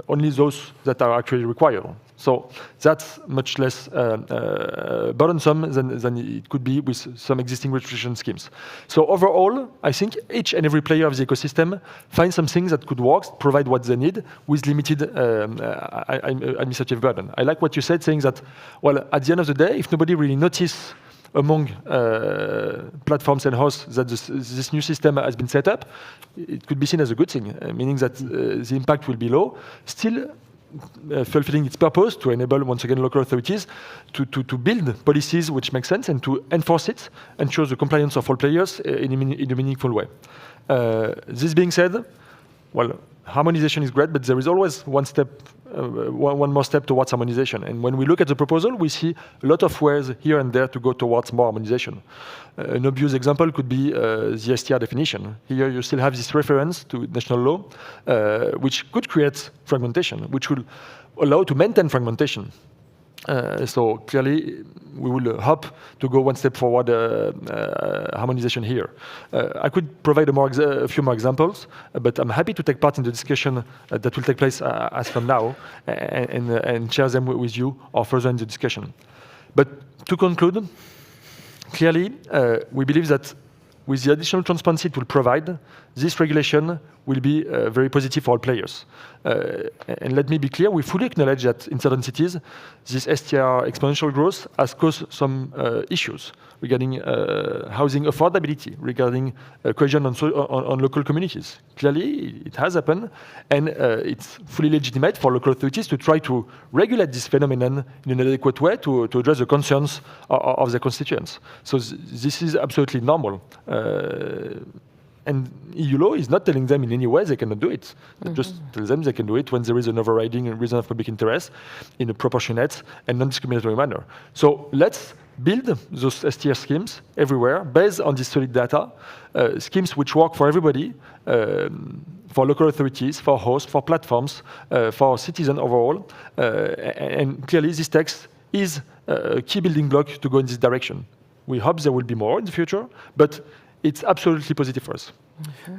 only those that are actually required. So that's much less burdensome than it could be with some existing registration schemes. So overall, I think each and every player of the ecosystem finds something that could work, provide what they need with limited administrative burden. I like what you said, saying that, well, at the end of the day, if nobody really notices among platforms and hosts that this new system has been set up, it could be seen as a good thing, meaning that the impact will be low, still fulfilling its purpose to enable, once again, local authorities to build policies which make sense and to enforce it, ensure the compliance of all players in a meaningful way. This being said, well, harmonization is great, but there is always one more step towards harmonization. And when we look at the proposal, we see a lot of ways here and there to go towards more harmonization. An obvious example could be the STR definition. Here you still have this reference to national law, which could create fragmentation, which will allow to maintain fragmentation. So clearly, we will hope to go one step forward harmonization here. I could provide a few more examples, but I'm happy to take part in the discussion that will take place as from now and share them with you or further in the discussion. But to conclude, clearly, we believe that with the additional transparency it will provide, this regulation will be very positive for all players. And let me be clear, we fully acknowledge that in certain cities, this STR exponential growth has caused some issues regarding housing affordability, regarding cohesion on local communities. Clearly, it has happened, and it's fully legitimate for local authorities to try to regulate this phenomenon in an adequate way to address the concerns of their constituents. So this is absolutely normal. And EU law is not telling them in any way they cannot do it. It just tells them they can do it when there is an overriding reason of public interest in a proportionate and non-discriminatory manner. So let's build those STR schemes everywhere based on this solid data, schemes which work for everybody, for local authorities, for hosts, for platforms, for citizens overall. And clearly this text is a key building block to go in this direction. We hope there will be more in the future, but it's absolutely positive for us.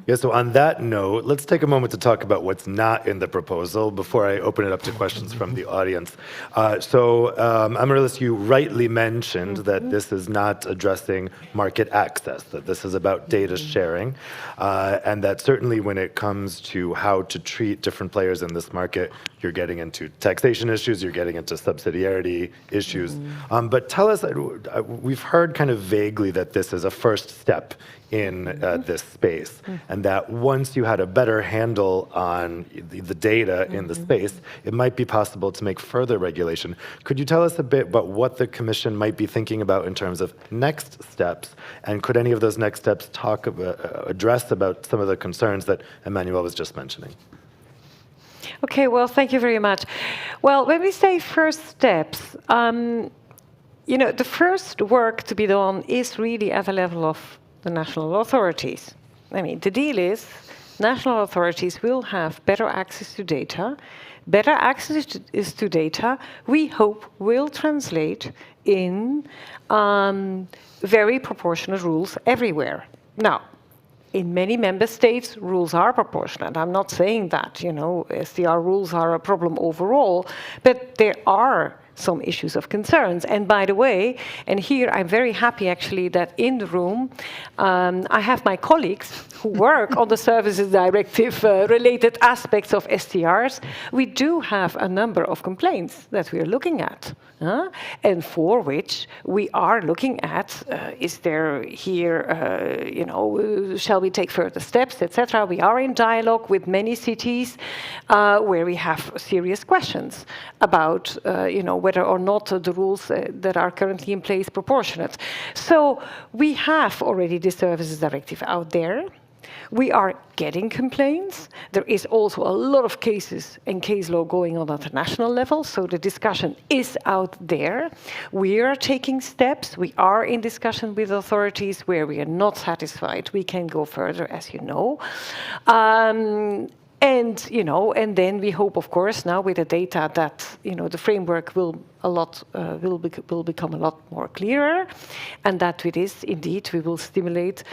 Yeah, so on that note, let's take a moment to talk about what's not in the proposal before I open it up to questions from the audience. Amaryllis, you rightly mentioned that this is not addressing market access, that this is about data sharing, and that certainly when it comes to how to treat different players in this market, you're getting into taxation issues, you're getting into subsidiarity issues. But tell us, we've heard kind of vaguely that this is a first step in this space, and that once you had a better handle on the data in the space, it might be possible to make further regulation. Could you tell us a bit about what the Commission might be thinking about in terms of next steps, and could any of those next steps address about some of the concerns that Emmanuel was just mentioning? Okay, well, thank you very much. Well, when we say first steps, the first work to be done is really at the level of the national authorities. I mean, the deal is national authorities will have better access to data. Better access to data, we hope, will translate in very proportionate rules everywhere. Now, in many member states, rules are proportionate. I'm not saying that, STR rules are a problem overall, but there are some issues of concerns. And by the way, and here I'm very happy actually that in the room I have my colleagues who work on the Services Directive related aspects of STRs. We do have a number of complaints that we are looking at, and for which we are looking at, is there here, shall we take further steps, etc. We are in dialogue with many cities where we have serious questions about, whether or not the rules that are currently in place proportionate. So we have already the Services Directive out there. We are getting complaints. There is also a lot of cases and case law going on at the national level, so the discussion is out there. We are taking steps. We are in discussion with authorities where we are not satisfied. We can go further, as you know. And then we hope, of course, now with the data that, the framework will become a lot more clearer, and that with this, indeed, we will stimulate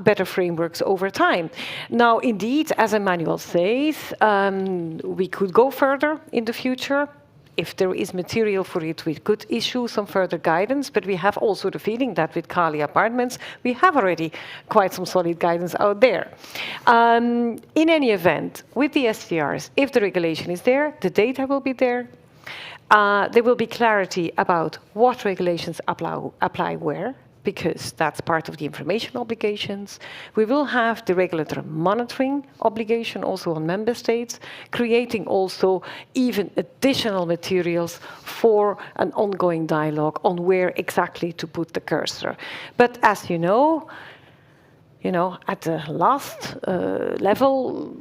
better frameworks over time. Now, indeed, as Emmanuel says, we could go further in the future. If there is material for it, we could issue some further guidance, but we have also the feeling that with Kali Apartments, we have already quite some solid guidance out there. In any event, with the STRs, if the regulation is there, the data will be there. There will be clarity about what regulations apply where, because that's part of the information obligations. We will have the regulatory monitoring obligation also on member states, creating also even additional materials for an ongoing dialogue on where exactly to put the cursor. But as you know, at the last level,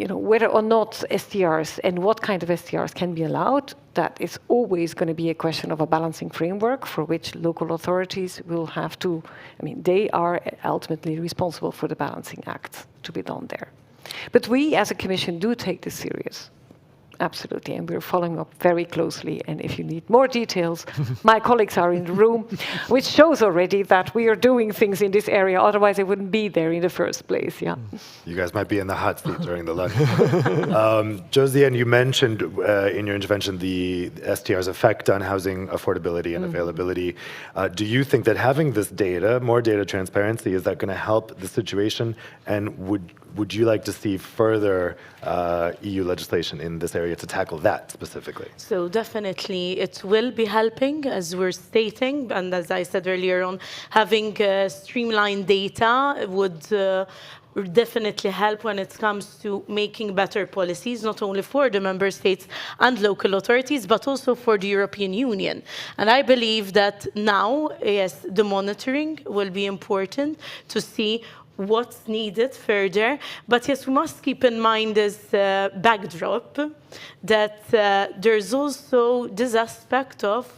whether or not STRs and what kind of STRs can be allowed, that is always going to be a question of a balancing framework for which local authorities will have to, they are ultimately responsible for the balancing act to be done there. But we as a Commission do take this serious. Absolutely, and we're following up very closely. And if you need more details, my colleagues are in the room, which shows already that we are doing things in this area. Otherwise, I wouldn't be there in the first place. Yeah. You guys might be in the hot seat during the lunch. Josiane, you mentioned in your intervention the STR's effect on housing affordability and availability. Do you think that having this data, more data transparency, is that going to help the situation? And would you like to see further EU legislation in this area to tackle that specifically? So definitely it will be helping, as we're stating, and as I said earlier on, having streamlined data would definitely help when it comes to making better policies, not only for the member states and local authorities, but also for the European Union. And I believe that now, yes, the monitoring will be important to see what's needed further. But yes, we must keep in mind this backdrop that there's also this aspect of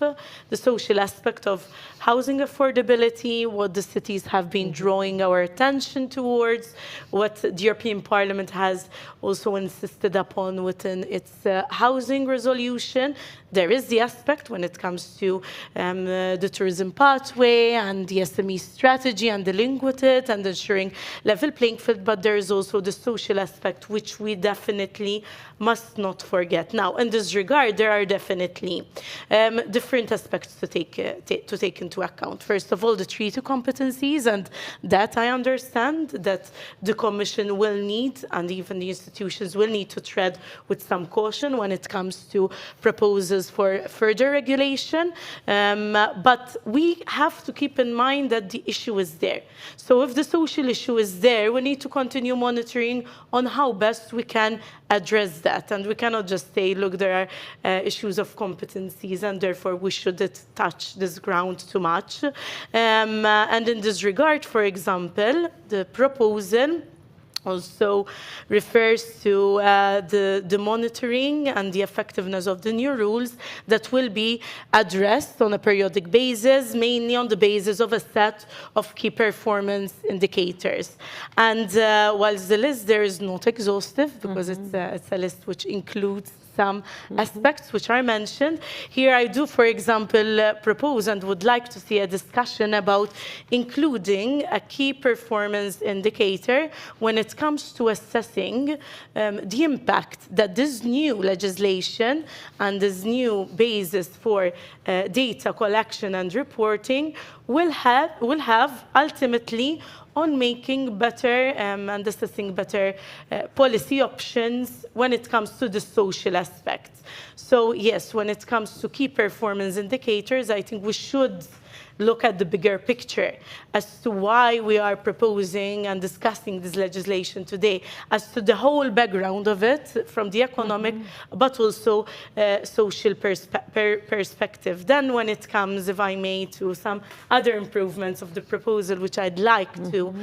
the social aspect of housing affordability, what the cities have been drawing our attention towards, what the European Parliament has also insisted upon within its housing resolution. There is the aspect when it comes to the tourism pathway and the SME strategy and the link with it and ensuring ensuring level playing field, but there is also the social aspect, which we definitely must not forget. Now, in this regard, there are definitely different aspects to take into account. First of all, the treaty competencies, and that I understand that the Commission will need, and even the institutions will need to tread with some caution when it comes to proposals for further regulation. But we have to keep in mind that the issue is there. So if the social issue is there, we need to continue monitoring on how best we can address that. And we cannot just say, look, there are issues of competencies, and therefore we shouldn't touch this ground too much. And in this regard, for example, the proposal also refers to the monitoring and the effectiveness of the new rules that will be addressed on a periodic basis, mainly on the basis of a set of key performance indicators. And whilst the list there is not exhaustive, because it's a list which includes some aspects which are mentioned. Here I do, for example, propose and would like to see a discussion about including a key performance indicator when it comes to assessing the impact that this new legislation and this new basis for data collection and reporting will have ultimately on making better and assessing better policy options when it comes to the social aspects. So yes, when it comes to key performance indicators, I think we should look at the bigger picture as to why we are proposing and discussing this legislation today, as to the whole background of it from the economic, but also social perspective. Then when it comes, if I may, to some other improvements of the proposal, which I'd like to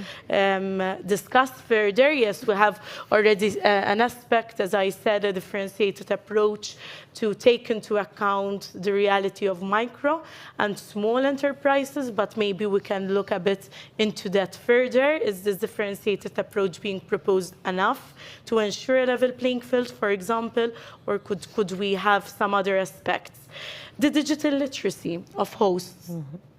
discuss further, yes, we have already an aspect, as I said, a differentiated approach to take into account the reality of micro and small enterprises, but maybe we can look a bit into that further. Is this differentiated approach being proposed enough to ensure a level playing field, for example, or could we have some other aspects? The digital literacy of hosts.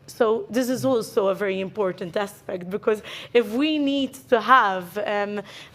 So this is also a very important aspect, because if we need to have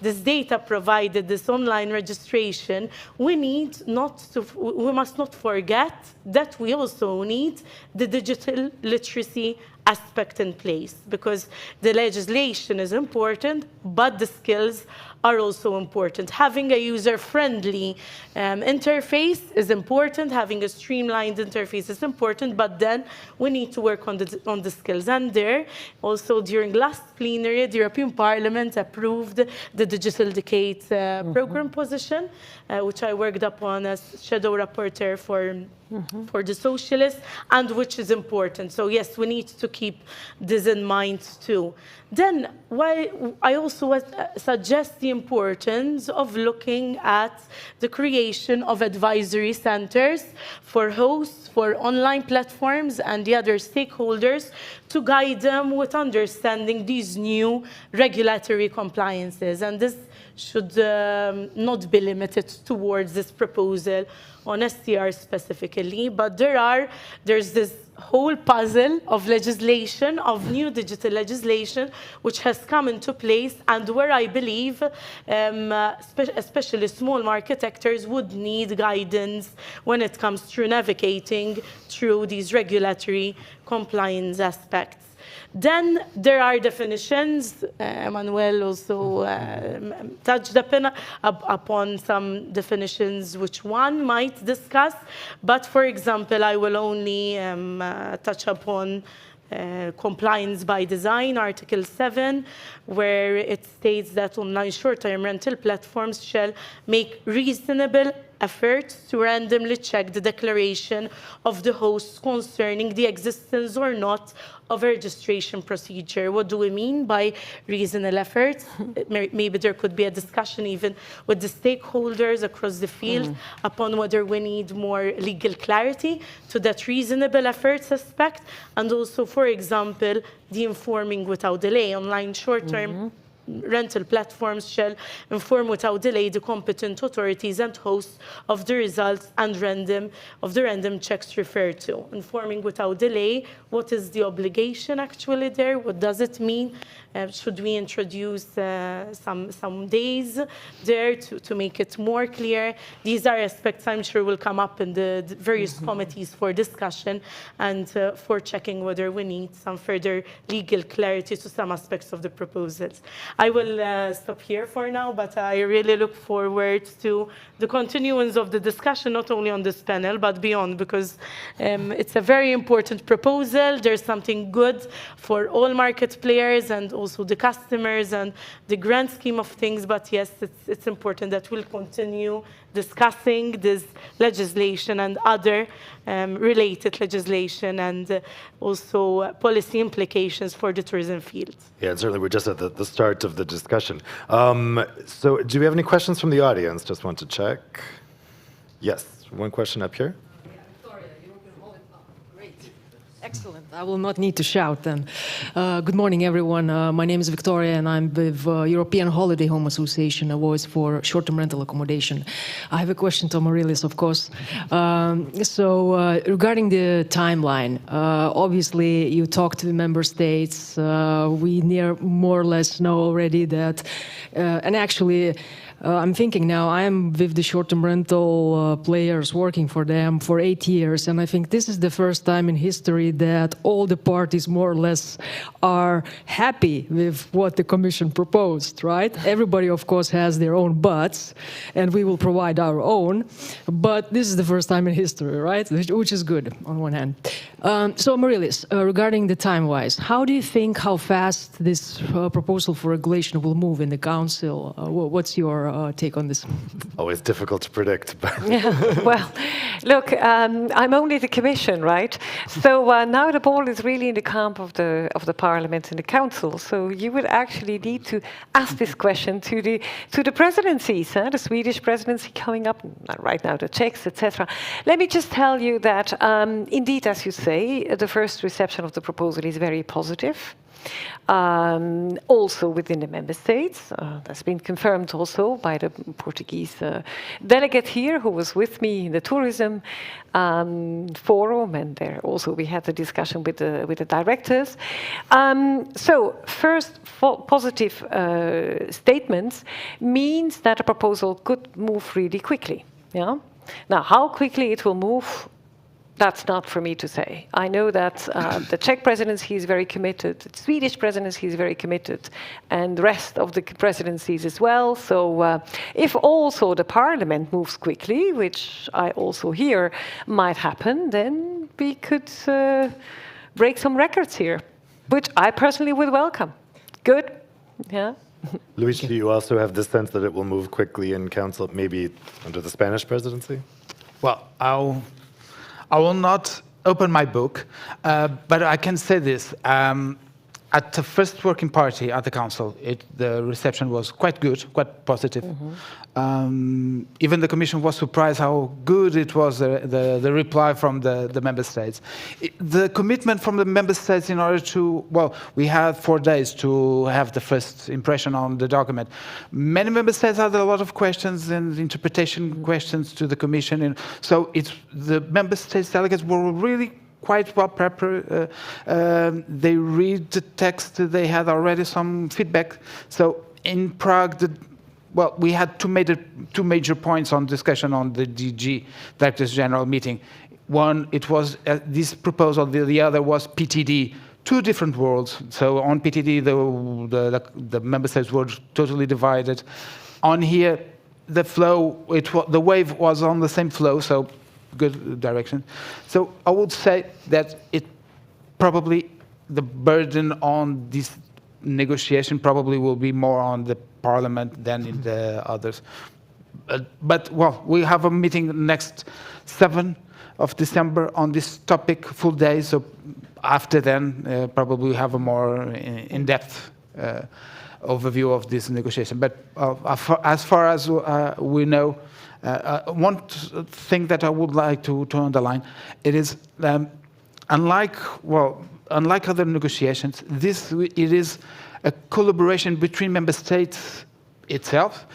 this data provided, this online registration, we must not forget that we also need the digital literacy aspect in place, because the legislation is important, but the skills are also important. Having a user-friendly interface is important, having a streamlined interface is important, but then we need to work on the skills. And there, also during last plenary, the European Parliament approved the Digital Decade program position, which I worked upon as shadow rapporteur for the Socialists, and which is important. So yes, we need to keep this in mind too. Then I also suggest the importance of looking at the creation of advisory centers for hosts, for online platforms and the other stakeholders to guide them with understanding these new regulatory compliances. And this should not be limited towards this proposal on STRs specifically, but there's this whole puzzle of legislation, of new digital legislation, which has come into place, and where I believe especially small market actors would need guidance when it comes to navigating through these regulatory compliance aspects. Then there are definitions. Emmanuel also touched upon some definitions which one might discuss. But for example, I will only touch upon compliance by design, Article 7, where it states that online short-term rental platforms shall make reasonable efforts to randomly check the declaration of the host concerning the existence or not of a registration procedure. What do we mean by reasonable efforts? Maybe there could be a discussion even with the stakeholders across the field upon whether we need more legal clarity to that reasonable efforts aspect, and also, for example, the informing without delay, online short-term rental platforms shall inform without delay the competent authorities and hosts of the results and random checks referred to. Informing without delay, what is the obligation actually there? What does it mean? Should we introduce some days there to make it more clear? These are aspects I'm sure will come up in the various committees for discussion and for checking whether we need some further legal clarity to some aspects of the proposals. I will stop here for now, but I really look forward to the continuance of the discussion, not only on this panel, but beyond, because it's a very important proposal. There's something good for all market players and also the customers and the grand scheme of things. But yes, it's important that we'll continue discussing this legislation and other related legislation and also policy implications for the tourism field. Yeah, and certainly we're just at the start of the discussion. So do we have any questions from the audience? Just want to check. Yes, one question up here. Excellent. I will not need to shout then. Good morning, everyone. My name is Victoria, and I'm with European Holiday Home Association, a voice for short-term rental accommodation. I have a question to Marilis, of course. Regarding the timeline, obviously you talked to the member states. We more or less know already that, and actually, I'm thinking now, I'm with the short-term rental players working for them for 8 years, and I think this is the first time in history that all the parties more or less are happy with what the Commission proposed, right? Everybody, of course, has their own buts, and we will provide our own, but this is the first time in history, right? Which is good, on one hand. So, Marilis, regarding the time-wise, how do you think how fast this proposal for regulation will move in the Council? What's your take on this? Always difficult to predict. Yeah, well, look, I'm only the Commission, right? So now the ball is really in the camp of the Parliament and the Council. So you would actually need to ask this question to the presidencies, the Swedish presidency coming up right now, the Czechs, etc. Let me just tell you that, indeed, as you say, the first reception of the proposal is very positive. Also within the member states. That's been confirmed also by the Portuguese delegate here who was with me in the tourism forum, and there also we had the discussion with the directors. So first positive statements means that a proposal could move really quickly. Yeah. Now, how quickly it will move, that's not for me to say. I know that the Czech presidency is very committed, the Swedish presidency is very committed, and the rest of the presidencies as well. So if also the Parliament moves quickly, which I also hear might happen, then we could break some records here, which I personally would welcome. Good, yeah. Luis, do you also have the sense that it will move quickly in Council, maybe under the Spanish presidency? Well, I will not open my book, but I can say this. At the first working party at the Council, the reception was quite good, quite positive. Even the Commission was surprised how good it was, the reply from the Member States. The commitment from the Member States in order to, well, we had 4 days to have the first impression on the document. Many Member States had a lot of questions and interpretation questions to the Commission. And so the Member States delegates were really quite well prepared. They read the text, they had already some feedback. So in Prague, we had two major points on discussion on the DG, Directors General meeting. One, it was this proposal, the other was PTD, two different worlds. So on PTD, the Member States were totally divided. On here, the flow, the wave was on the same flow, so good direction. So I would say that the burden on this negotiation probably will be more on the Parliament than in the others. But we have a meeting next 7th of December on this topic, full day. So after then, probably we have a more in-depth overview of this negotiation. But as far as we know, one thing that I would like to underline, it is unlike other negotiations, it is a collaboration between member states itself,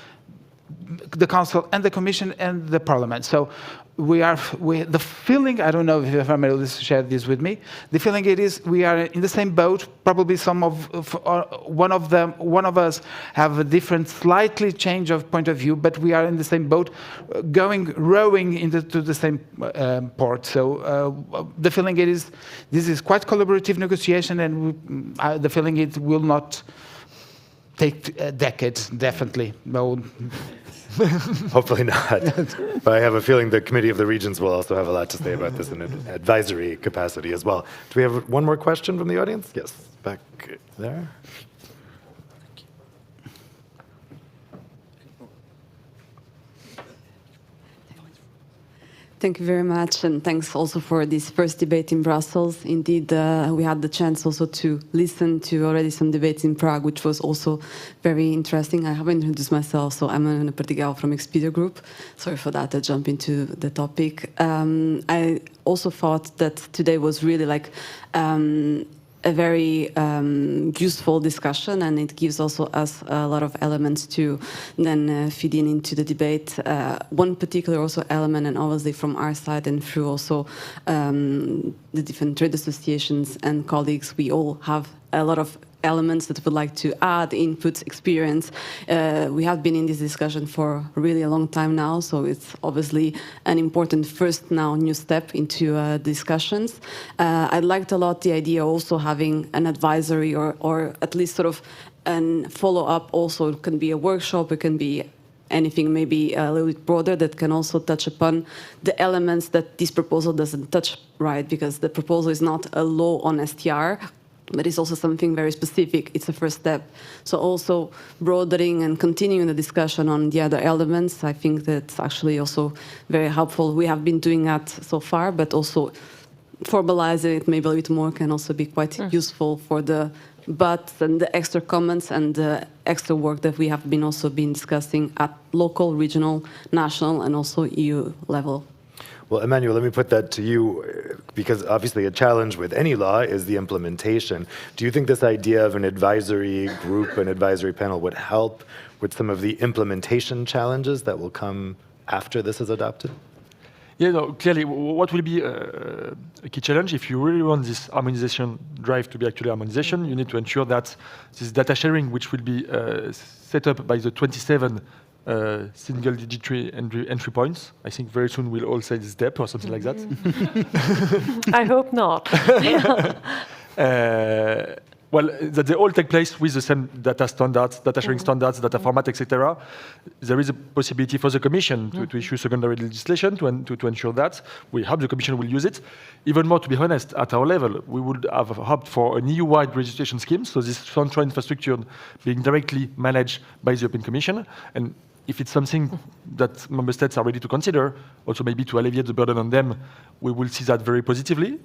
the Council and the Commission and the Parliament. So the feeling, I don't know if Amaryllis shared this with me, the feeling it is we are in the same boat. Probably one of us have a different, slightly change of point of view, but we are in the same boat, rowing into the same port. So the feeling it is, this is quite collaborative negotiation, and the feeling it will not take decades, definitely. No. Hopefully not. But I have a feeling the Committee of the Regions will also have a lot to say about this in an advisory capacity as well. Do we have one more question from the audience? Yes, back there. Thank you very much, and thanks also for this first debate in Brussels. Indeed, we had the chance also to listen to already some debates in Prague, which was also very interesting. I haven't introduced myself, so I'm Ana Perdigal from Expedia Group. Sorry for that, I jump into the topic. I also thought that today was really like a very useful discussion, and it gives also us a lot of elements to then feed into the debate. One particular also element, and obviously from our side and through also the different trade associations and colleagues, we all have a lot of elements that would like to add, inputs, experience. We have been in this discussion for really a long time now, so it's obviously an important first now new step into discussions. I liked a lot the idea also having an advisory or at least sort of a follow-up. Also, it can be a workshop, it can be anything maybe a little bit broader that can also touch upon the elements that this proposal doesn't touch, right? Because the proposal is not a law on STR, but it's also something very specific. It's a first step. So also broadening and continuing the discussion on the other elements, I think that's actually also very helpful. We have been doing that so far, but also formalizing it maybe a little bit more can also be quite useful for the buts and the extra comments and the extra work that we have been also been discussing at local, regional, national, and also EU level. Well, Emmanuel, let me put that to you, because obviously a challenge with any law is the implementation. Do you think this idea of an advisory group, an advisory panel, would help with some of the implementation challenges that will come after this is adopted? Yeah, no, clearly, what will be a key challenge if you really want this harmonization drive to be actually harmonization, you need to ensure that this data sharing, which will be set up by the 27 single-digit entry points. I think very soon we'll all say this DEP or something like that. I hope not. Well, that they all take place with the same data standards, data sharing standards, data format, etc. There is a possibility for the Commission to issue secondary legislation to ensure that. We hope the Commission will use it. Even more, to be honest, at our level, we would have hoped for an EU-wide registration scheme, so this central infrastructure being directly managed by the European Commission. And if it's something that member states are ready to consider, also maybe to alleviate the burden on them, we will see that very positively.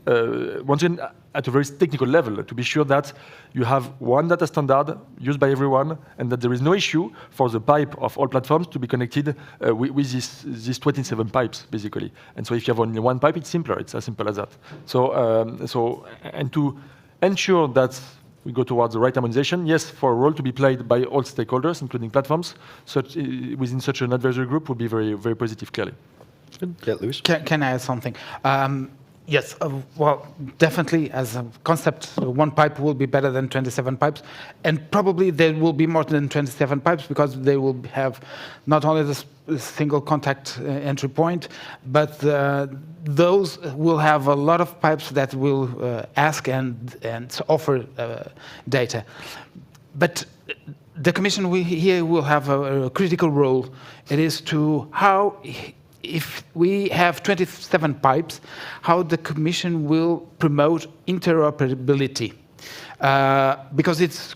Once again, at a very technical level, to be sure that you have one data standard used by everyone, and that there is no issue for the pipe of all platforms to be connected with these 27 pipes, basically. And so if you have only one pipe, it's simpler. It's as simple as that. So and to ensure that we go towards the right harmonization. Yes, for a role to be played by all stakeholders, including platforms, within such an advisory group would be very, very positive, clearly. Yeah, Luis? Can I add something? Yes, well, definitely as a concept, one pipe will be better than 27 pipes. And probably there will be more than 27 pipes because they will have not only the single contact entry point, but those will have a lot of pipes that will ask and offer data. But the Commission here will have a critical role. It is to how, if we have 27 pipes, how the Commission will promote interoperability. Because it's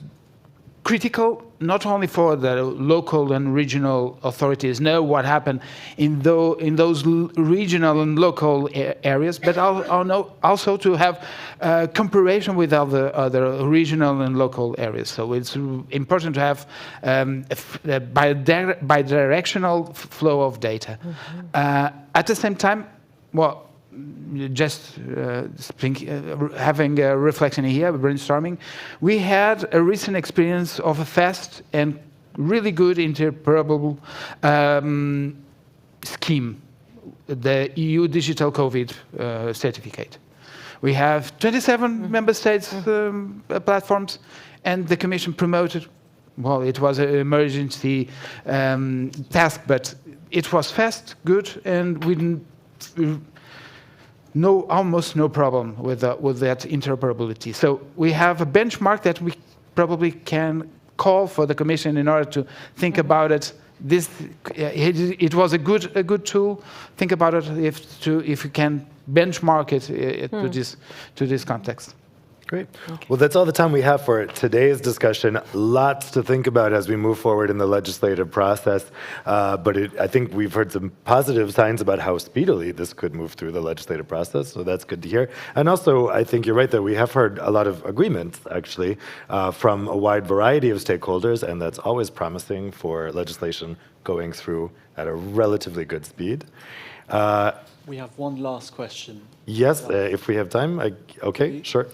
critical not only for the local and regional authorities know what happened in those regional and local areas, but also to have comparison with other regional and local areas. So it's important to have bi-directional flow of data. At the same time, well, just having a reflection here, brainstorming, we had a recent experience of a fast and really good interoperable scheme, the EU Digital COVID certificate. We have 27 member states platforms, and the Commission promoted, well, it was an emergency task, but it was fast, good, and almost no problem with that interoperability. So we have a benchmark that we probably can call for the Commission in order to think about it. It was a good tool. Think about it if you can benchmark it to this context. Great. Okay. Well, that's all the time we have for today's discussion. Lots to think about as we move forward in the legislative process. But I think we've heard some positive signs about how speedily this could move through the legislative process. So that's good to hear. And also, I think you're right that we have heard a lot of agreements, actually, from a wide variety of stakeholders. And that's always promising for legislation going through at a relatively good speed. We have one last question. Yes, if we have time. Okay, sure.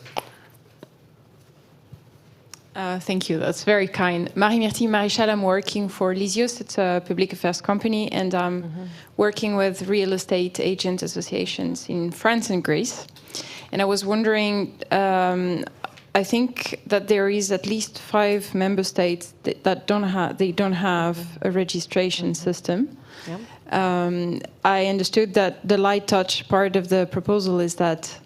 Thank you. That's very kind. Marie-Myrtille Maréchal, I'm working for Lysios. It's a public affairs company, and I'm working with real estate agent associations in France and Greece. And I was wondering, I think that there is at least 5 member states that don't have a registration system. Yeah. I understood that the light touch part of the proposal is that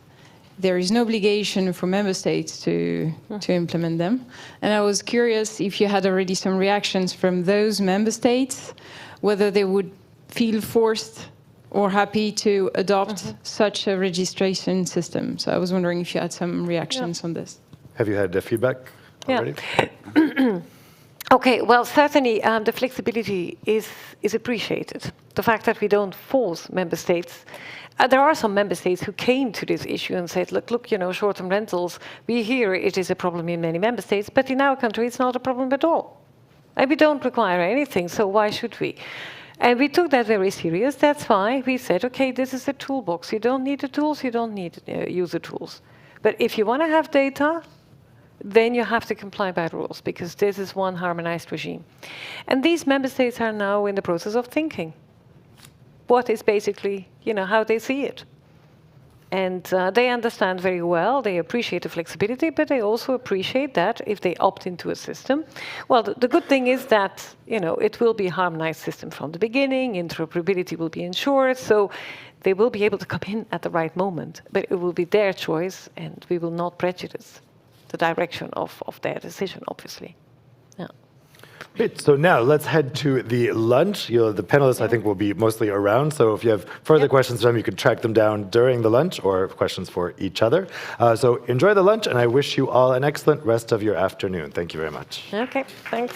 there is no obligation for member states to implement them. And I was curious if you had already some reactions from those member states, whether they would feel forced or happy to adopt such a registration system. So I was wondering if you had some reactions on this. Have you had feedback already? Yeah. Okay, well, certainly the flexibility is appreciated. The fact that we don't force member states. There are some member states who came to this issue and said, look, short-term rentals, we hear it is a problem in many member states, but in our country it's not a problem at all. And we don't require anything, so why should we? And we took that very serious. That's why we said, okay, this is a toolbox. You don't need the tools, you don't need to use the tools. But if you want to have data, then you have to comply by rules, because this is one harmonized regime. And these member states are now in the process of thinking what is basically, how they see it. And they understand very well, they appreciate the flexibility, but they also appreciate that if they opt into a system, well, the good thing is that, it will be a harmonized system from the beginning, interoperability will be ensured, so they will be able to come in at the right moment, but it will be their choice, and we will not prejudice the direction of their decision, obviously. Yeah. Great. So now let's head to the lunch. The panelists, I think, will be mostly around. So if you have further questions to them, you can track them down during the lunch, or questions for each other. So enjoy the lunch, and I wish you all an excellent rest of your afternoon. Thank you very much. Okay, thanks.